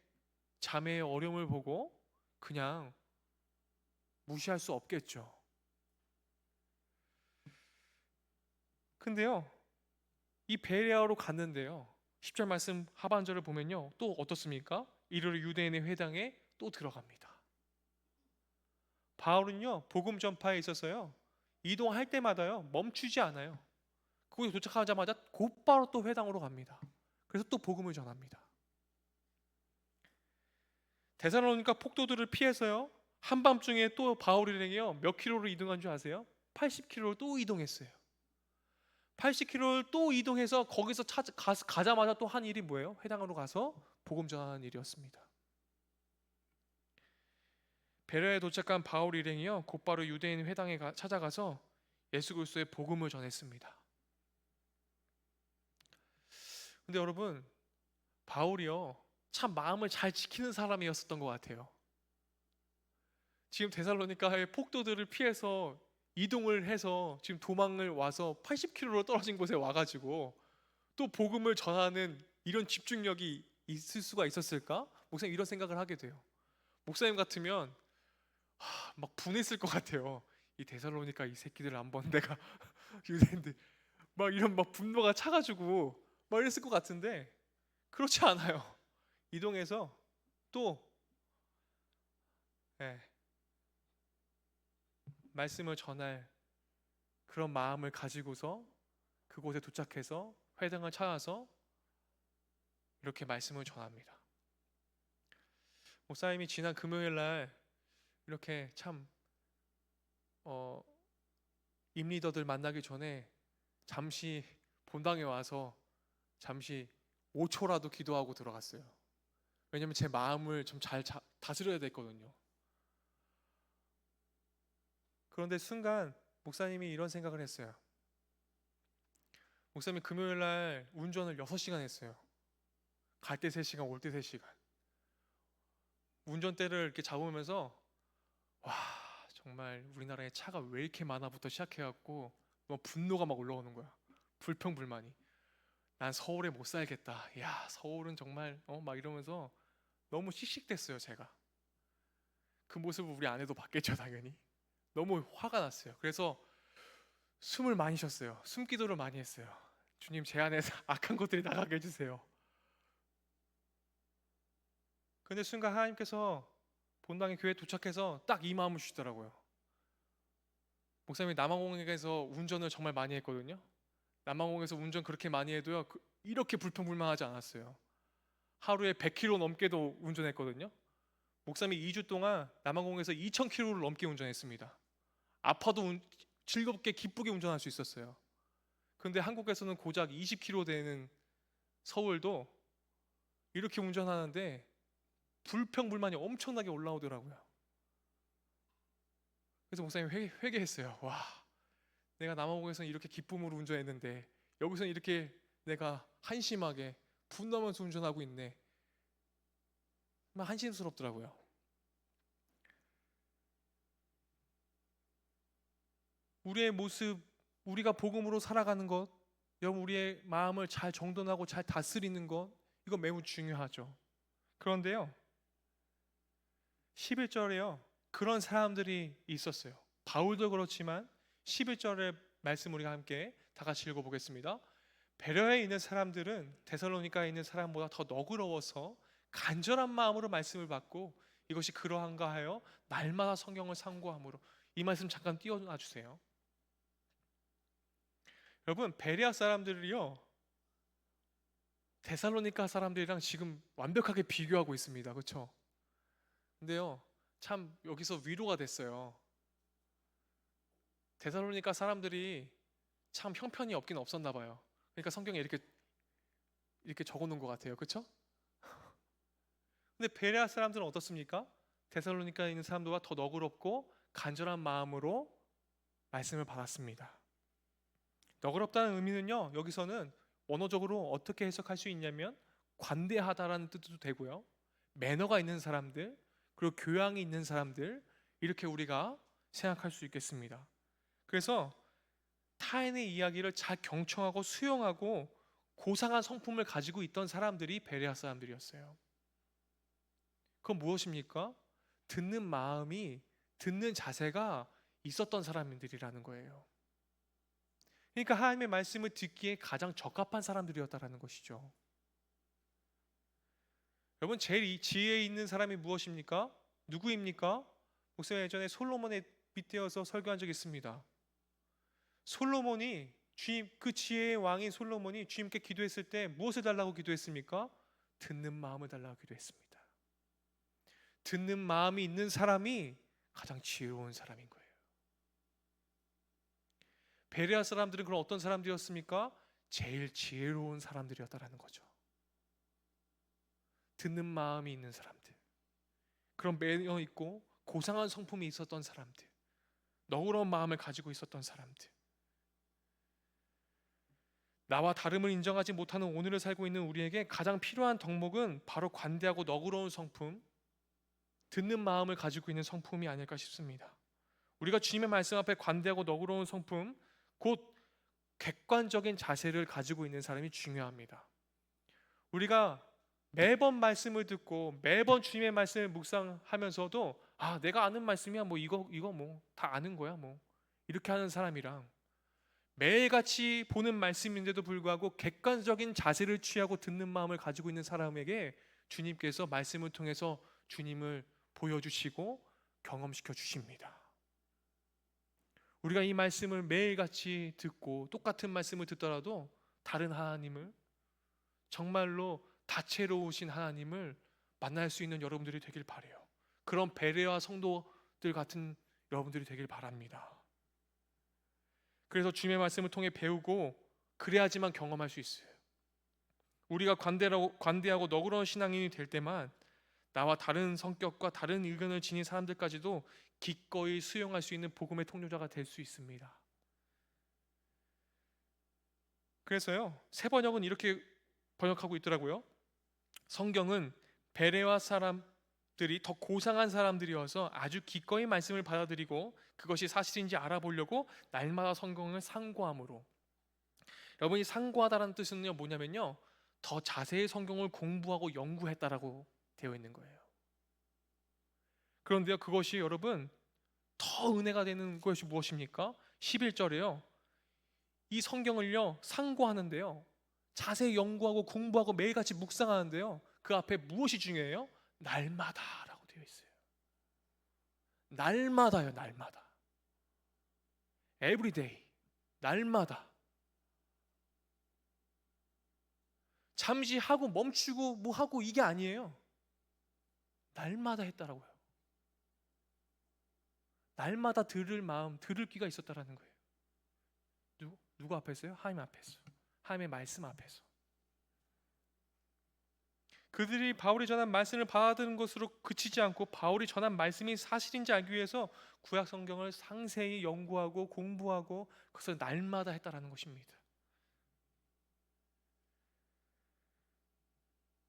자매의 어려움을 보고 그냥 무시할 수 없겠죠. 근데요, 이 베레아로 갔는데요, 10절 말씀 하반절을 보면요, 또 어떻습니까? 이르러 유대인의 회당에 또 들어갑니다. 바울은요, 복음 전파에 있어서요, 이동할 때마다요 멈추지 않아요. 거기 도착하자마자 곧바로 또 회당으로 갑니다. 그래서 또 복음을 전합니다. 데살로니가 폭도들을 피해서요, 한밤중에 또 바울이랑요 몇 킬로를 이동한 줄 아세요? 80킬로를 또 이동했어요. 80킬로를 또 이동해서 거기서 가자마자 또 한 일이 뭐예요? 회당으로 가서 복음 전하는 일이었습니다. 베레아에 도착한 바울 일행이요 곧바로 유대인 회당에 찾아가서 예수 그리스도의 복음을 전했습니다. 근데 여러분, 바울이요 참 마음을 잘 지키는 사람이었었던 것 같아요. 지금 데살로니가의 폭도들을 피해서 이동을 해서 지금 도망을 와서 80km로 떨어진 곳에 와가지고 또 복음을 전하는 이런 집중력이 있을 수가 있었을까? 목사님 이런 생각을 하게 돼요. 목사님 같으면 막 분했을 것 같아요. 이 데살로니가 이 새끼들 한번 내가 유대인들 막 이런 막 분노가 차가지고 막 이랬을 것 같은데 그렇지 않아요. 이동해서 또 예, 말씀을 전할 그런 마음을 가지고서 그곳에 도착해서 회당을 찾아서 이렇게 말씀을 전합니다. 목사님이 지난 금요일 날 이렇게 참 임리더들 만나기 전에 잠시 본당에 와서 잠시 5초라도 기도하고 들어갔어요. 왜냐면 제 마음을 좀 잘 다스려야 됐거든요. 그런데 순간 목사님이 이런 생각을 했어요. 목사님이 금요일 날 운전을 6시간 했어요. 갈 때 3시간, 올 때 3시간. 운전대를 이렇게 잡으면서 와, 정말 우리나라에 차가 왜 이렇게 많아부터 시작해갖고 막 분노가 막 올라오는 거야. 불평불만이. 난 서울에 못 살겠다. 야, 서울은 정말 막 이러면서 너무 씩씩댔어요, 제가. 그 모습을 우리 아내도 봤겠죠, 당연히. 너무 화가 났어요. 그래서 숨을 많이 쉬었어요. 숨기도를 많이 했어요. 주님, 제 안에서 악한 것들이 나가게 해주세요. 근데 순간 하나님께서 본당의 교회에 도착해서 딱 이 마음을 주시더라고요. 목사님이 남아공에서 운전을 정말 많이 했거든요. 남아공에서 운전 그렇게 많이 해도요 이렇게 불평불만하지 않았어요. 하루에 100km 넘게도 운전했거든요. 목사님이 2주 동안 남아공에서 2000km를 넘게 운전했습니다. 아파도 즐겁게 기쁘게 운전할 수 있었어요. 근데 한국에서는 고작 20km 되는 서울도 이렇게 운전하는데 불평불만이 엄청나게 올라오더라고요. 그래서 목사님 회개했어요. 와, 내가 남아공에서는 이렇게 기쁨으로 운전했는데 여기서는 이렇게 내가 한심하게 분노하면서 운전하고 있네. 막 한심스럽더라고요. 우리의 모습, 우리가 복음으로 살아가는 것, 여러분 우리의 마음을 잘 정돈하고 잘 다스리는 것, 이거 매우 중요하죠. 그런데요, 11절에요 그런 사람들이 있었어요. 바울도 그렇지만 11절의 말씀 우리가 함께 다 같이 읽어보겠습니다. 베레아에 있는 사람들은 데살로니가에 있는 사람보다 더 너그러워서 간절한 마음으로 말씀을 받고 이것이 그러한가 하여 날마다 성경을 상고함으로. 이 말씀 잠깐 띄워놔 주세요. 여러분, 베레아 사람들이요 데살로니가 사람들이랑 지금 완벽하게 비교하고 있습니다. 그렇죠? 근데요 참 여기서 위로가 됐어요. 데살로니가 사람들이 참 형편이 없긴 없었나 봐요. 그러니까 성경에 이렇게 적어놓은 것 같아요. 그렇죠? 근데 베레아 사람들은 어떻습니까? 데살로니가에 있는 사람들과 더 너그럽고 간절한 마음으로 말씀을 받았습니다. 너그럽다는 의미는요, 여기서는 원어적으로 어떻게 해석할 수 있냐면 관대하다라는 뜻도 되고요, 매너가 있는 사람들, 그리고 교양이 있는 사람들, 이렇게 우리가 생각할 수 있겠습니다. 그래서 타인의 이야기를 잘 경청하고 수용하고 고상한 성품을 가지고 있던 사람들이 베레아 사람들이었어요. 그건 무엇입니까? 듣는 마음이, 듣는 자세가 있었던 사람들이라는 거예요. 그러니까 하나님의 말씀을 듣기에 가장 적합한 사람들이었다라는 것이죠. 여러분, 제일 지혜 있는 사람이 무엇입니까? 누구입니까? 목사님 예전에 솔로몬에 빗대어서 설교한 적이 있습니다. 솔로몬이 주님, 그 지혜의 왕인 솔로몬이 주님께 기도했을 때 무엇을 달라고 기도했습니까? 듣는 마음을 달라고 기도했습니다. 듣는 마음이 있는 사람이 가장 지혜로운 사람인 거예요. 베레아 사람들은 그럼 어떤 사람들이었습니까? 제일 지혜로운 사람들이었다라는 거죠. 듣는 마음이 있는 사람들, 그런 매너 있고 고상한 성품이 있었던 사람들, 너그러운 마음을 가지고 있었던 사람들. 나와 다름을 인정하지 못하는 오늘을 살고 있는 우리에게 가장 필요한 덕목은 바로 관대하고 너그러운 성품, 듣는 마음을 가지고 있는 성품이 아닐까 싶습니다. 우리가 주님의 말씀 앞에 관대하고 너그러운 성품, 곧 객관적인 자세를 가지고 있는 사람이 중요합니다. 우리가 매번 말씀을 듣고 매번 주님의 말씀을 묵상하면서도 내가 아는 말씀이야, 뭐 이거 뭐 다 아는 거야, 뭐 이렇게 하는 사람이랑 매일같이 보는 말씀인데도 불구하고 객관적인 자세를 취하고 듣는 마음을 가지고 있는 사람에게 주님께서 말씀을 통해서 주님을 보여주시고 경험시켜 주십니다. 우리가 이 말씀을 매일같이 듣고 똑같은 말씀을 듣더라도 다른 하나님을, 정말로 다채로우신 하나님을 만날 수 있는 여러분들이 되길 바라요. 그런 베레아 성도들 같은 여러분들이 되길 바랍니다. 그래서 주님의 말씀을 통해 배우고 그래야지만 경험할 수 있어요. 우리가 관대하고 너그러운 신앙인이 될 때만 나와 다른 성격과 다른 의견을 지닌 사람들까지도 기꺼이 수용할 수 있는 복음의 통로자가 될 수 있습니다. 그래서요, 새 번역은 이렇게 번역하고 있더라고요. 성경은 베레아 사람들이 더 고상한 사람들이어서 아주 기꺼이 말씀을 받아들이고 그것이 사실인지 알아보려고 날마다 성경을 상고함으로. 여러분이 상고하다라는 뜻은요, 뭐냐면요, 더 자세히 성경을 공부하고 연구했다라고 되어 있는 거예요. 그런데요, 그것이 여러분 더 은혜가 되는 것이 무엇입니까? 11절에요, 이 성경을요 상고하는데요, 자세히 연구하고 공부하고 매일같이 묵상하는데요, 그 앞에 무엇이 중요해요? 날마다라고 되어 있어요. 날마다요, 날마다. Everyday, 날마다. 잠시 하고 멈추고 뭐 하고 이게 아니에요. 날마다 했다라고요. 날마다 들을 마음, 들을 귀가 있었다라는 거예요. 누구 앞에서요? 하나님 앞에서. 하나님의 말씀 앞에서. 그들이 바울이 전한 말씀을 받아들인 것으로 그치지 않고 바울이 전한 말씀이 사실인지 알기 위해서 구약 성경을 상세히 연구하고 공부하고 그것을 날마다 했다라는 것입니다.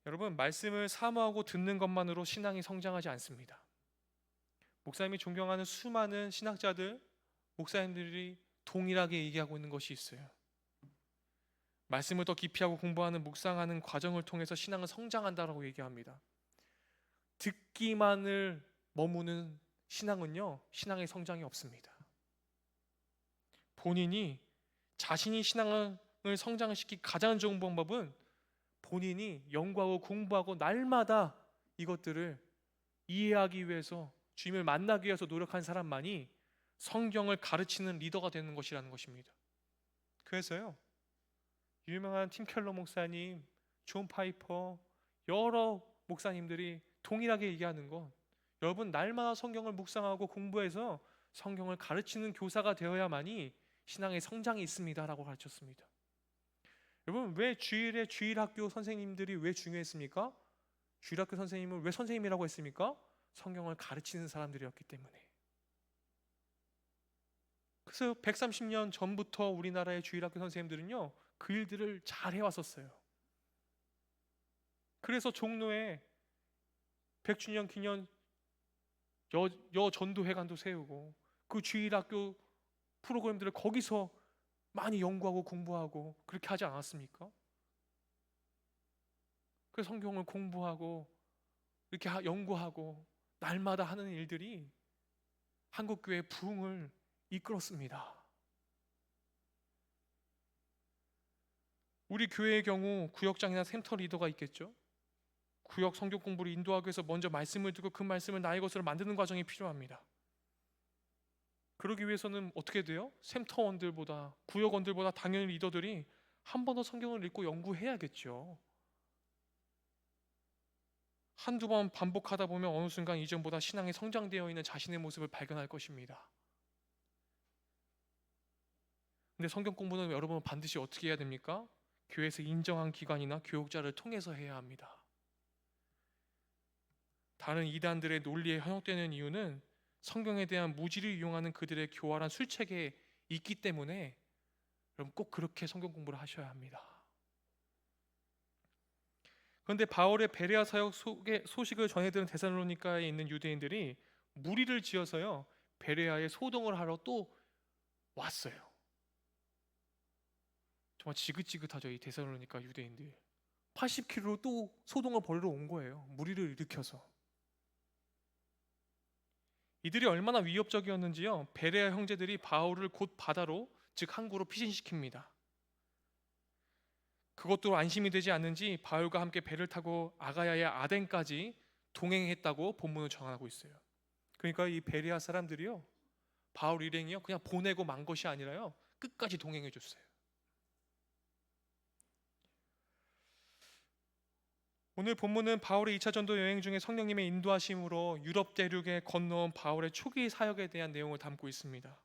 여러분, 말씀을 사모하고 듣는 것만으로 신앙이 성장하지 않습니다. 목사님이 존경하는 수많은 신학자들, 목사님들이 동일하게 얘기하고 있는 것이 있어요. 말씀을 더 깊이 하고 공부하는, 묵상하는 과정을 통해서 신앙은 성장한다라고 얘기합니다. 듣기만을 머무는 신앙은요, 신앙의 성장이 없습니다. 본인이 자신이 신앙을 성장시키기 가장 좋은 방법은 본인이 연구하고 공부하고 날마다 이것들을 이해하기 위해서, 주님을 만나기 위해서 노력한 사람만이 성경을 가르치는 리더가 되는 것이라는 것입니다. 그래서요, 유명한 팀 켈러 목사님, 존 파이퍼, 여러 목사님들이 동일하게 얘기하는 건, 여러분 날마다 성경을 묵상하고 공부해서 성경을 가르치는 교사가 되어야만이 신앙의 성장이 있습니다라고 가르쳤습니다. 여러분, 왜 주일에 주일학교 선생님들이 왜 중요했습니까? 주일학교 선생님을 왜 선생님이라고 했습니까? 성경을 가르치는 사람들이었기 때문에. 그래서 130년 전부터 우리나라의 주일학교 선생님들은요, 그 일들을 잘 해왔었어요. 그래서 종로에 100주년 기념 여전도회관도 세우고 그 주일학교 프로그램들을 거기서 많이 연구하고 공부하고 그렇게 하지 않았습니까? 그 성경을 공부하고 이렇게 연구하고 날마다 하는 일들이 한국교회의 부흥을 이끌었습니다. 우리 교회의 경우 구역장이나 센터 리더가 있겠죠. 구역 성경 공부를 인도하기 위해서 먼저 말씀을 듣고 그 말씀을 나의 것으로 만드는 과정이 필요합니다. 그러기 위해서는 어떻게 돼요? 센터원들보다 구역원들보다 당연히 리더들이 한 번 더 성경을 읽고 연구해야겠죠. 한두 번 반복하다 보면 어느 순간 이전보다 신앙이 성장되어 있는 자신의 모습을 발견할 것입니다. 근데 성경 공부는 여러분은 반드시 어떻게 해야 됩니까? 교회에서 인정한 기관이나 교육자를 통해서 해야 합니다. 다른 이단들의 논리에 현혹되는 이유는 성경에 대한 무지를 이용하는 그들의 교활한 술책에 있기 때문에 여러분 꼭 그렇게 성경 공부를 하셔야 합니다. 그런데 바울의 베레아 사역 속의 소식을 전해들은 데살로니가에 있는 유대인들이 무리를 지어서요 베레아에 소동을 하러 또 왔어요. 정말 지긋지긋하죠. 이 데살로니가 유대인들 80km로 또 소동을 벌이러 온 거예요. 무리를 일으켜서. 이들이 얼마나 위협적이었는지요, 베레아 형제들이 바울을 곧 바다로, 즉 항구로 피신시킵니다. 그것도 안심이 되지 않는지 바울과 함께 배를 타고 아가야의 아덴까지 동행했다고 본문을 전하고 있어요. 그러니까 이 베레아 사람들이요 바울 일행이요 그냥 보내고 만 것이 아니라요 끝까지 동행해 줬어요. 오늘 본문은 바울의 2차 전도 여행 중에 성령님의 인도하심으로 유럽 대륙에 건너온 바울의 초기 사역에 대한 내용을 담고 있습니다.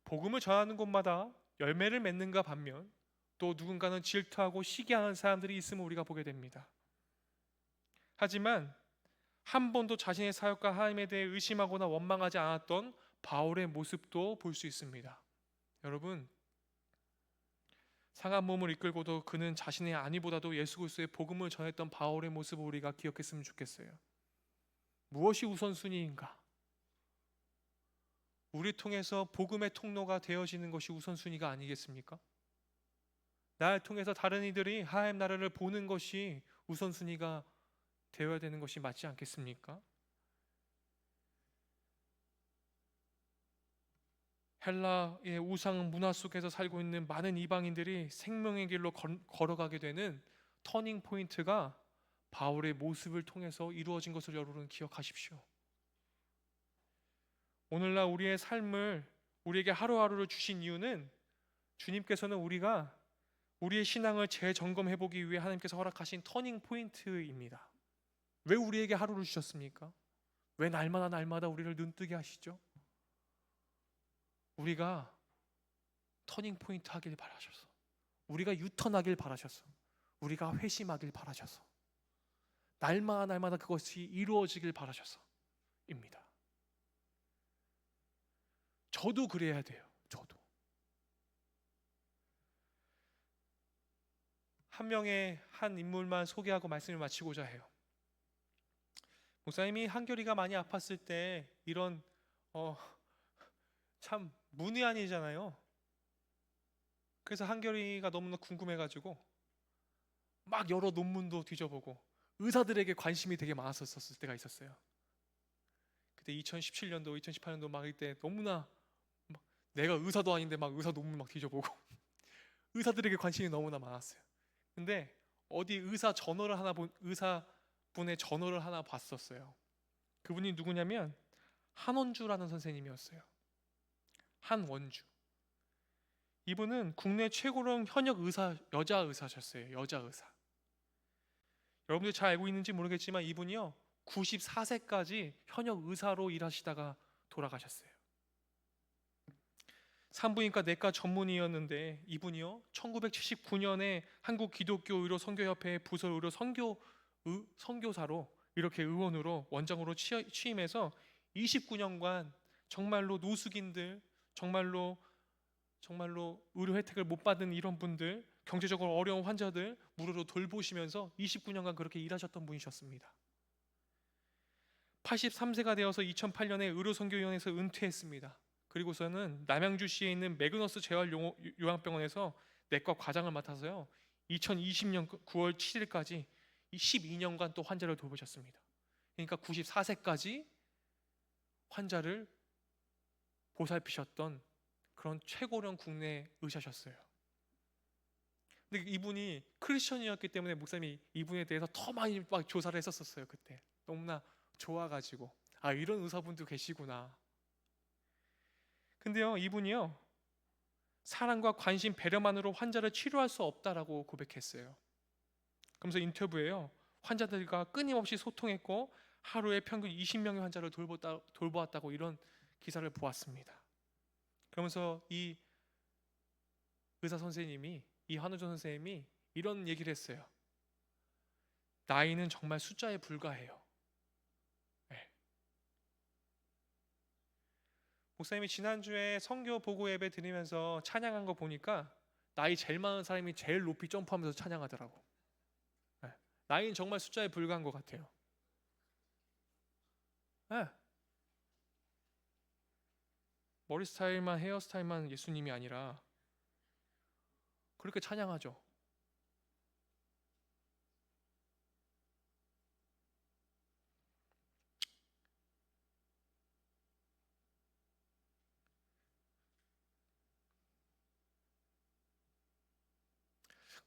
복음을 전하는 곳마다 열매를 맺는가 반면 또 누군가는 질투하고 시기하는 사람들이 있음을 우리가 보게 됩니다. 하지만 한 번도 자신의 사역과 하나님에 대해 의심하거나 원망하지 않았던 바울의 모습도 볼 수 있습니다. 여러분, 상한 몸을 이끌고도 그는 자신의 안위보다도 예수 그리스도의 복음을 전했던 바울의 모습을 우리가 기억했으면 좋겠어요. 무엇이 우선순위인가? 우리 통해서 복음의 통로가 되어지는 것이 우선순위가 아니겠습니까? 나를 통해서 다른 이들이 하나님 나라를 보는 것이 우선순위가 되어야 되는 것이 맞지 않겠습니까? 헬라의 우상 문화 속에서 살고 있는 많은 이방인들이 생명의 길로 걸어가게 되는 터닝 포인트가 바울의 모습을 통해서 이루어진 것을 여러분 기억하십시오. 오늘날 우리의 삶을 우리에게 하루하루를 주신 이유는 주님께서는 우리가 우리의 신앙을 재점검해 보기 위해 하나님께서 허락하신 터닝 포인트입니다. 왜 우리에게 하루를 주셨습니까? 왜 날마다 우리를 눈뜨게 하시죠? 우리가 터닝 포인트 하길 바라셔서, 우리가 유턴하길 바라셔서, 우리가 회심하길 바라셔서, 날마다 그것이 이루어지길 바라셔서입니다. 저도 그래야 돼요. 저도 한 명의 한 인물만 소개하고 말씀을 마치고자 해요. 목사님이 한결이가 많이 아팠을 때 이런 참 문외한이잖아요. 그래서 한결이가 너무나 궁금해가지고 막 여러 논문도 뒤져보고 의사들에게 관심이 되게 많았었을 때가 있었어요. 그때 2017년도, 2018년도 막 이때 너무나 막 내가 의사도 아닌데 막 의사 논문 막 뒤져보고 의사들에게 관심이 너무나 많았어요. 근데 어디 의사분의 저널을 하나 봤었어요. 그분이 누구냐면 한원주라는 선생님이었어요. 한원주. 이분은 국내 최고령 현역 의사, 여자 의사셨어요. 여자 의사. 여러분들 잘 알고 있는지 모르겠지만 이분이요 94세까지 현역 의사로 일하시다가 돌아가셨어요. 산부인과 내과 전문의였는데 이분이요 1979년에 한국 기독교 의료 선교협회 부서 의료 선교사로 이렇게 의원으로 원장으로 취임해서 29년간 정말로 노숙인들, 정말로 의료 혜택을 못 받은 이런 분들, 경제적으로 어려운 환자들 무료로 돌보시면서 29년간 그렇게 일하셨던 분이셨습니다. 83세가 되어서 2008년에 의료선교위원회에서 은퇴했습니다. 그리고서는 남양주시에 있는 매그너스 재활요양병원에서 내과 과장을 맡아서요, 2020년 9월 7일까지 12년간 또 환자를 돌보셨습니다. 그러니까 94세까지 환자를 보살피셨던 그런 최고령 국내 의사셨어요. 근데 이분이 크리스천이었기 때문에 목사님이 이분에 대해서 더 많이 막 조사를 했었어요. 그때 너무나 좋아가지고, 아, 이런 의사분도 계시구나. 근데요, 이분이요, 사랑과 관심, 배려만으로 환자를 치료할 수 없다라고 고백했어요. 그러면서 인터뷰에요, 환자들과 끊임없이 소통했고 하루에 평균 20명의 환자를 돌보았다고 이런 기사를 보았습니다. 그러면서 이 의사 선생님이, 이 한우준 선생님이 이런 얘기를 했어요. 나이는 정말 숫자에 불과해요. 네. 목사님이 지난주에 선교 보고 예배 드리면서 찬양한 거 보니까 나이 제일 많은 사람이 제일 높이 점프하면서 찬양하더라고. 네. 나이는 정말 숫자에 불과한 것 같아요. 네. 머리 스타일만, 헤어스타일만 예수님이 아니라 그렇게 찬양하죠.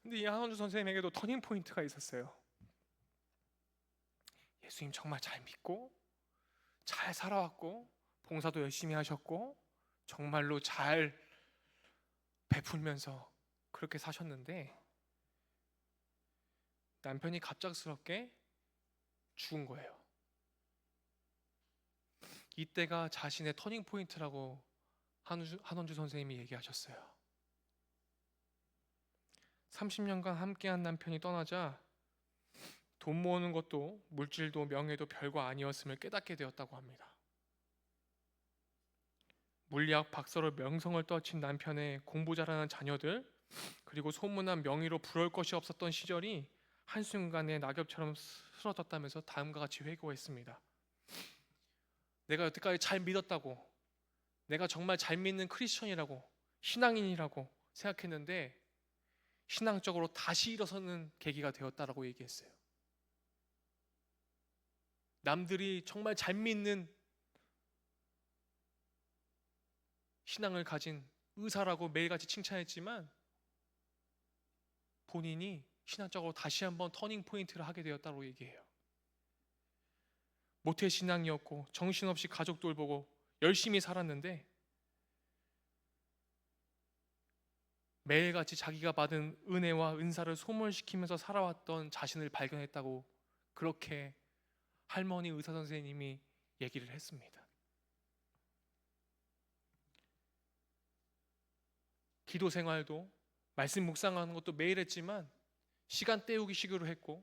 근데 이 한원주 선생님에게도 터닝 포인트가 있었어요. 예수님 정말 잘 믿고 잘 살아왔고 봉사도 열심히 하셨고 정말로 잘 베풀면서 그렇게 사셨는데 남편이 갑작스럽게 죽은 거예요. 이때가 자신의 터닝 포인트라고 한원주 선생님이 얘기하셨어요. 30년간 함께한 남편이 떠나자 돈 모으는 것도 물질도 명예도 별거 아니었음을 깨닫게 되었다고 합니다. 물리학 박사로 명성을 떨친 남편의 공부 잘하는 자녀들, 그리고 소문난 명의로 부러울 것이 없었던 시절이 한순간에 낙엽처럼 쓰러졌다면서 다음과 같이 회고했습니다. 내가 여태까지 잘 믿었다고, 내가 정말 잘 믿는 크리스천이라고, 신앙인이라고 생각했는데 신앙적으로 다시 일어서는 계기가 되었다라고 얘기했어요. 남들이 정말 잘 믿는 신앙을 가진 의사라고 매일같이 칭찬했지만 본인이 신앙적으로 다시 한번 터닝 포인트를 하게 되었다고 얘기해요. 모태신앙이었고 정신없이 가족 돌보고 열심히 살았는데 매일같이 자기가 받은 은혜와 은사를 소멸시키면서 살아왔던 자신을 발견했다고 그렇게 할머니 의사 선생님이 얘기를 했습니다. 기도 생활도 말씀 묵상하는 것도 매일 했지만 시간 때우기 식으로 했고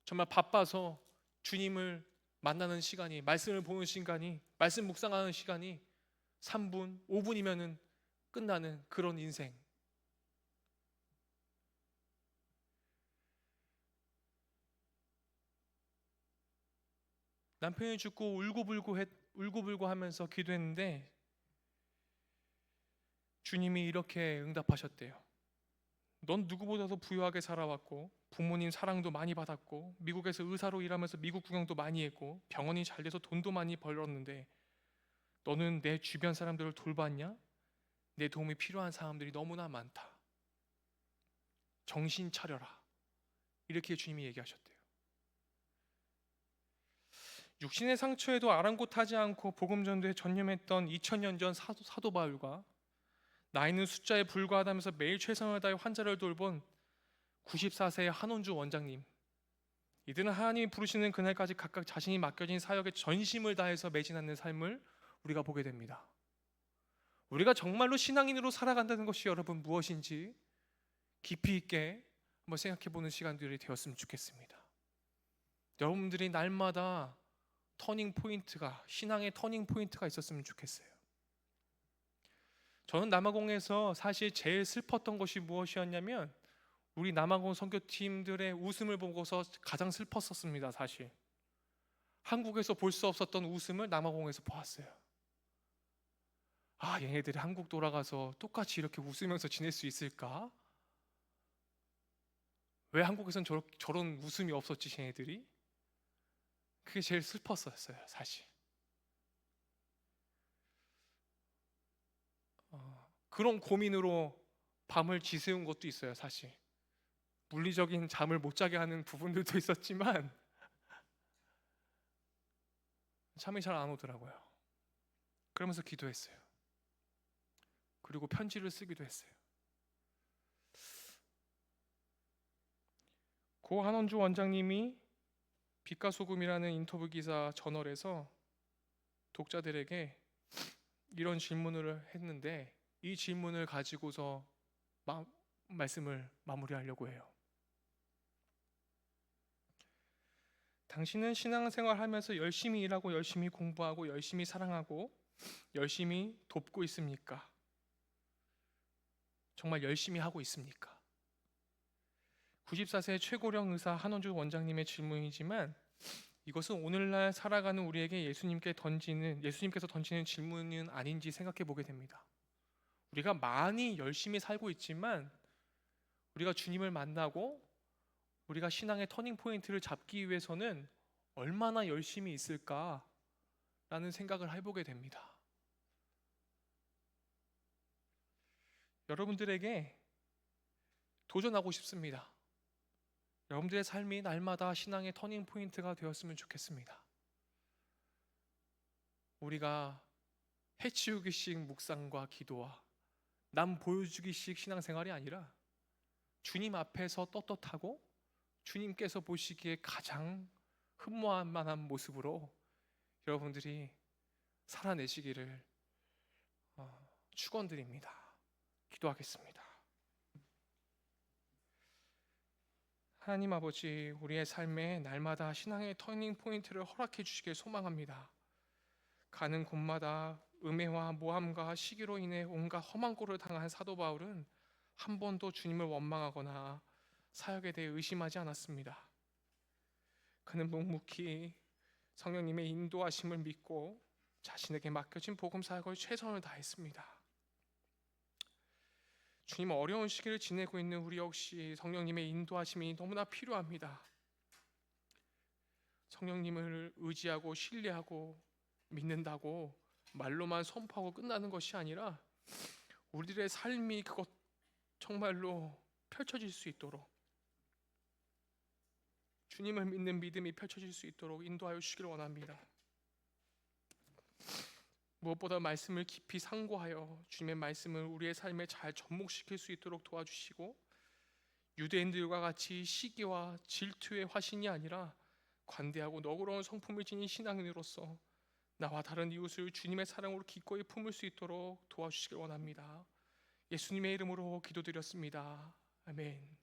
정말 바빠서 주님을 만나는 시간이, 말씀을 보는 시간이, 말씀 묵상하는 시간이 3분, 5분이면은 끝나는 그런 인생. 남편이 죽고 울고불고 하면서 기도했는데 주님이 이렇게 응답하셨대요. 넌 누구보다도 부유하게 살아왔고 부모님 사랑도 많이 받았고 미국에서 의사로 일하면서 미국 구경도 많이 했고 병원이 잘 돼서 돈도 많이 벌었는데 너는 내 주변 사람들을 돌봤냐? 내 도움이 필요한 사람들이 너무나 많다. 정신 차려라. 이렇게 주님이 얘기하셨대요. 육신의 상처에도 아랑곳하지 않고 복음 전도에 전념했던 2000년 전 사도 바울과 나이는 숫자에 불과하다면서 매일 최선을 다해 환자를 돌본 94세의 한원주 원장님, 이들은 하나님이 부르시는 그날까지 각각 자신이 맡겨진 사역에 전심을 다해서 매진하는 삶을 우리가 보게 됩니다. 우리가 정말로 신앙인으로 살아간다는 것이 여러분 무엇인지 깊이 있게 한번 생각해보는 시간들이 되었으면 좋겠습니다. 여러분들이 날마다 터닝 포인트가, 신앙의 터닝 포인트가 있었으면 좋겠어요. 저는 남아공에서 사실 제일 슬펐던 것이 무엇이었냐면 우리 남아공 선교팀들의 웃음을 보고서 가장 슬펐었습니다. 사실 한국에서 볼 수 없었던 웃음을 남아공에서 보았어요. 아, 얘네들이 한국 돌아가서 똑같이 이렇게 웃으면서 지낼 수 있을까? 왜 한국에선 저런 웃음이 없었지, 쟤네들이? 그게 제일 슬펐었어요, 사실. 그런 고민으로 밤을 지새운 것도 있어요, 사실. 물리적인 잠을 못 자게 하는 부분들도 있었지만 잠이 잘 안 오더라고요. 그러면서 기도했어요. 그리고 편지를 쓰기도 했어요. 고 한원주 원장님이 빛과 소금이라는 인터뷰 기사 저널에서 독자들에게 이런 질문을 했는데 이 질문을 가지고서 말씀을 마무리하려고 해요. 당신은 신앙생활 하면서 열심히 일하고 열심히 공부하고 열심히 사랑하고 열심히 돕고 있습니까? 정말 열심히 하고 있습니까? 94세 최고령 의사 한원주 원장님의 질문이지만 이것은 오늘날 살아가는 우리에게 예수님께서 던지는 질문은 아닌지 생각해 보게 됩니다. 우리가 많이 열심히 살고 있지만 우리가 주님을 만나고 우리가 신앙의 터닝 포인트를 잡기 위해서는 얼마나 열심히 있을까라는 생각을 해보게 됩니다. 여러분들에게 도전하고 싶습니다. 여러분들의 삶이 날마다 신앙의 터닝 포인트가 되었으면 좋겠습니다. 우리가 해치우기식 묵상과 기도와 남 보여주기식 신앙생활이 아니라 주님 앞에서 떳떳하고 주님께서 보시기에 가장 흠모할 만한 모습으로 여러분들이 살아내시기를 축원드립니다. 기도하겠습니다. 하나님 아버지, 우리의 삶에 날마다 신앙의 터닝 포인트를 허락해 주시길 소망합니다. 가는 곳마다 음해와 모함과 시기로 인해 온갖 험한 꼴을 당한 사도 바울은 한 번도 주님을 원망하거나 사역에 대해 의심하지 않았습니다. 그는 묵묵히 성령님의 인도하심을 믿고 자신에게 맡겨진 복음 사역을 최선을 다했습니다. 주님, 어려운 시기를 지내고 있는 우리 역시 성령님의 인도하심이 너무나 필요합니다. 성령님을 의지하고 신뢰하고 믿는다고 말로만 선포하고 끝나는 것이 아니라 우리들의 삶이 그것 정말로 펼쳐질 수 있도록, 주님을 믿는 믿음이 펼쳐질 수 있도록 인도하여 주시길 원합니다. 무엇보다 말씀을 깊이 상고하여 주님의 말씀을 우리의 삶에 잘 접목시킬 수 있도록 도와주시고, 유대인들과 같이 시기와 질투의 화신이 아니라 관대하고 너그러운 성품을 지닌 신앙인으로서 나와 다른 이웃을 주님의 사랑으로 기꺼이 품을 수 있도록 도와주시길 원합니다. 예수님의 이름으로 기도드렸습니다. 아멘.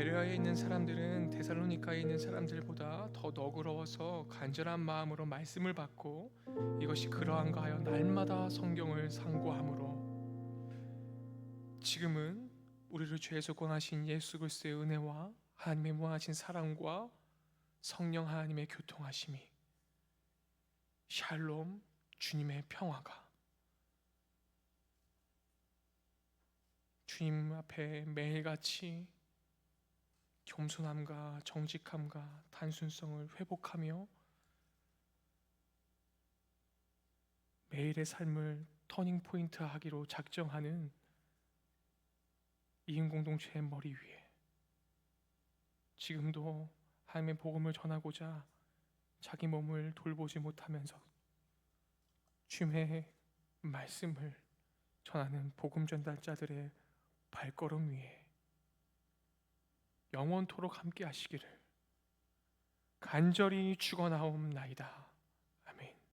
베레아에 있는 사람들은 데살로니가에 있는 사람들보다 더 너그러워서 간절한 마음으로 말씀을 받고 이것이 그러한가 하여 날마다 성경을 상고함으로 지금은 우리를 죄에서 구원하신 예수 그리스도의 은혜와 하나님의 무한하신 사랑과 성령 하나님의 교통하심이 샬롬 주님의 평화가 주님 앞에 매일같이 겸손함과 정직함과 단순성을 회복하며 매일의 삶을 터닝 포인트 하기로 작정하는 이인 공동체의 머리 위에 지금도 하나님의 복음을 전하고자 자기 몸을 돌보지 못하면서 주님의 말씀을 전하는 복음 전달자들의 발걸음 위에 영원토록 함께 하시기를 간절히 축원하옵나이다.